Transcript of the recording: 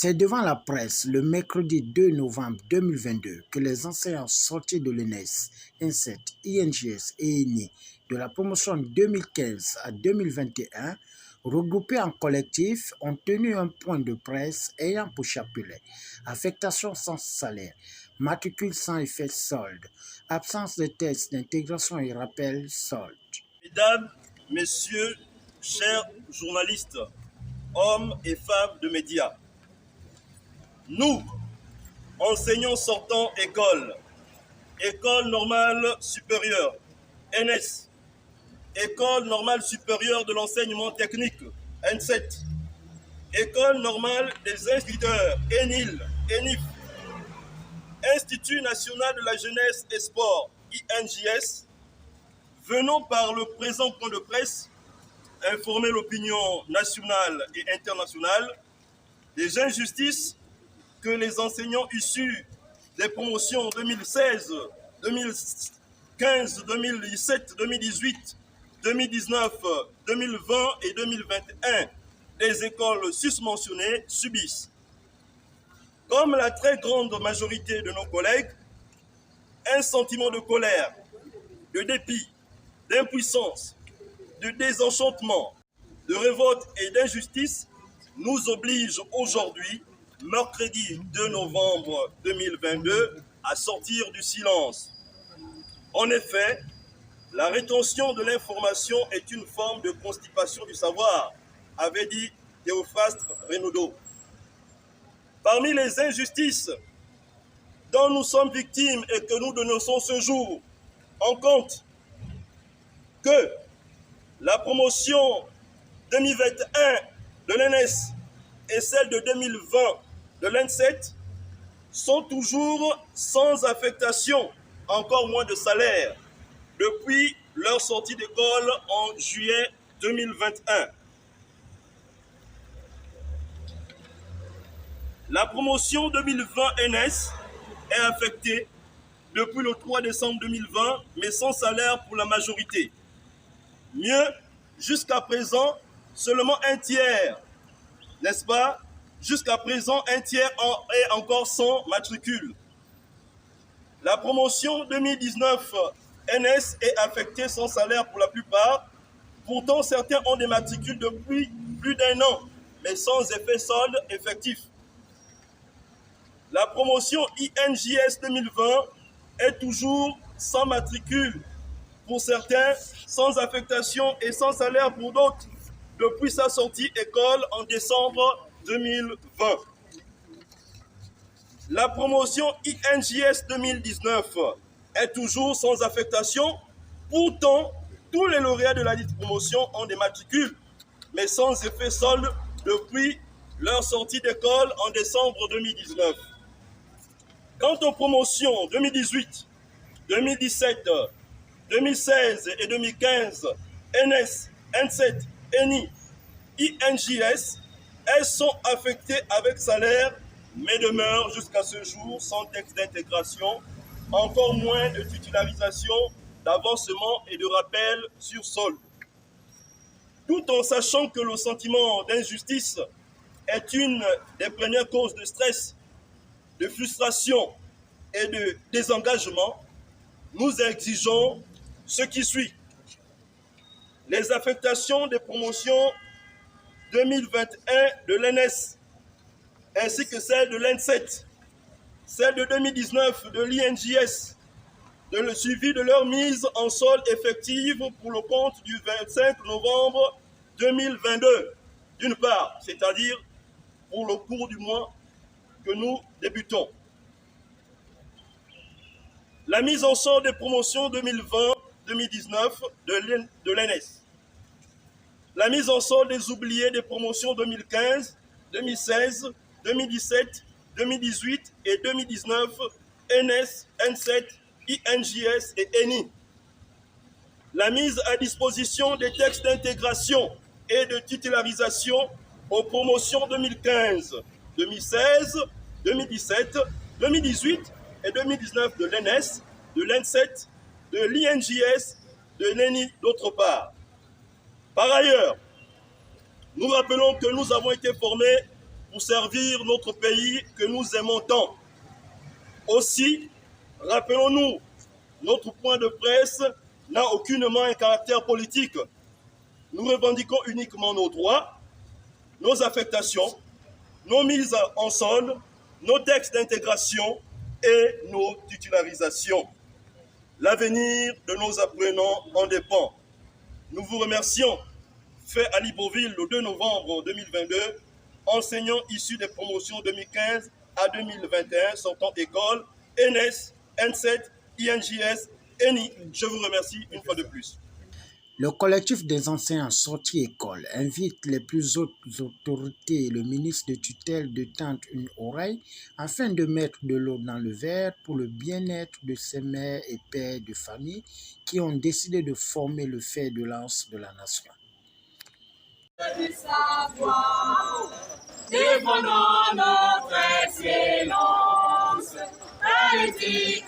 C'est devant la presse le mercredi 2 novembre 2022 que les enseignants sortis de l'ENS, INSET, INGS et ENI de la promotion 2015 à 2021, regroupés en collectif, ont tenu un point de presse ayant pour chapelet affectation sans salaire, matricule sans effet solde, absence de tests d'intégration et rappel solde. Mesdames, Messieurs, chers journalistes, hommes et femmes de médias, nous, enseignants sortant école normale supérieure, NS, école normale supérieure de l'enseignement technique, NSET, école normale des instituteurs, ENIL, ENIF, Institut national de la jeunesse et sport, INJS, venons par le présent point de presse informer l'opinion nationale et internationale des injustices que les enseignants issus des promotions 2016, 2015, 2017, 2018, 2019, 2020 et 2021 des écoles susmentionnées subissent. Comme la très grande majorité de nos collègues, un sentiment de colère, de dépit, d'impuissance, de désenchantement, de révolte et d'injustice nous oblige aujourd'hui, mercredi 2 novembre 2022, à sortir du silence. En effet, la rétention de l'information est une forme de constipation du savoir, avait dit Théophraste Renaudot. Parmi les injustices dont nous sommes victimes et que nous dénonçons ce jour, on compte que la promotion 2021 de l'ENS et celle de 2020 de l'INSET sont toujours sans affectation, encore moins de salaire, depuis leur sortie d'école en juillet 2021. La promotion 2020 NS est affectée depuis le 3 décembre 2020, mais sans salaire pour la majorité. Mieux, jusqu'à présent, seulement un tiers, n'est-ce pas? Jusqu'à présent, un tiers est encore sans matricule. La promotion 2019 NS est affectée sans salaire pour la plupart. Pourtant, certains ont des matricules depuis plus d'un an, mais sans effet solde effectif. La promotion INJS 2020 est toujours sans matricule pour certains, sans affectation et sans salaire pour d'autres, depuis sa sortie école en décembre 2020. La promotion INJS 2019 est toujours sans affectation. Pourtant, tous les lauréats de la dite promotion ont des matricules, mais sans effet solde depuis leur sortie d'école en décembre 2019. Quant aux promotions 2018, 2017, 2016 et 2015, NS, NSET, ENI, INJS, elles sont affectées avec salaire, mais demeurent jusqu'à ce jour sans texte d'intégration, encore moins de titularisation, d'avancement et de rappel sur solde. Tout en sachant que le sentiment d'injustice est une des premières causes de stress, de frustration et de désengagement, nous exigeons ce qui suit. Les affectations des promotions 2021 de l'ENS, ainsi que celle de l'INSET, celle de 2019 de l'INJS, de le suivi de leur mise en solde effective pour le compte du 25 novembre 2022, d'une part, c'est-à-dire pour le cours du mois que nous débutons. La mise en solde des promotions 2020-2019 de l'ENS. La mise en solde des oubliés des promotions 2015, 2016, 2017, 2018 et 2019, NS, NSET, INJS et ENI. La mise à disposition des textes d'intégration et de titularisation aux promotions 2015, 2016, 2017, 2018 et 2019 de l'ENS, de l'INSET, de l'INJS, de l'ENI d'autre part. Par ailleurs, nous rappelons que nous avons été formés pour servir notre pays que nous aimons tant. Aussi, rappelons-nous, notre point de presse n'a aucunement un caractère politique. Nous revendiquons uniquement nos droits, nos affectations, nos mises en solde, nos textes d'intégration et nos titularisations. L'avenir de nos apprenants en dépend. Nous vous remercions. Fait à Libreville le 2 novembre 2022, enseignants issus des promotions 2015 à 2021 sortant école, NS, N7, INJS, ENI. Je vous remercie une fois de plus. Le collectif des enseignants sortis école invite les plus hautes autorités et le ministre de tutelle de tendre une oreille afin de mettre de l'eau dans le verre pour le bien-être de ces mères et pères de famille qui ont décidé de former le fer de lance de la nation. Du savoir, défendons notre excellence, politique.